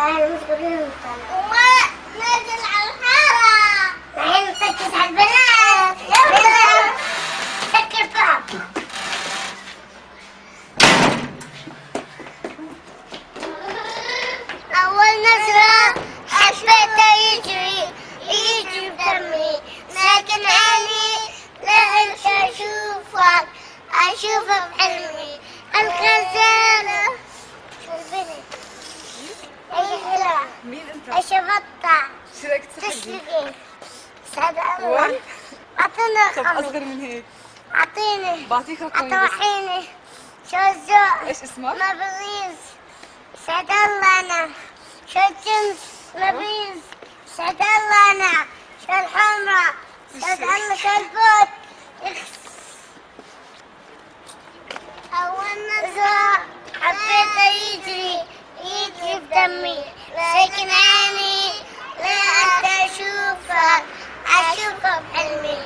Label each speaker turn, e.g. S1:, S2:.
S1: احنا مش قادرين وما ننزل على الحارة. الحين نركز على البنات. يلا سكر طعم. أول نظرة حبيته يجري بدمي، لكن عيني لقيت أشوفه بحلمي. الغزالة شوفيني أي حلوة.
S2: مين انت؟
S1: أشبطة
S2: شو رايك تسحبي؟
S1: تسلقي. سعد الله. أعطيني
S2: طب
S1: رقمي.
S2: اصغر من هيك.
S1: أعطيني.
S2: بعطيك رقمي بس.
S1: أطوحيني. شو الذوق؟
S2: ايش اسمك؟
S1: مبريز. سعد الله أنا. شو الجنس؟ مبريز. سعد الله أنا. شو الحمراء؟ سعد الله. شو البوت؟ أول نظرة حبيته يجري بدمي، لكن عيني لا أشوفه بحلمي.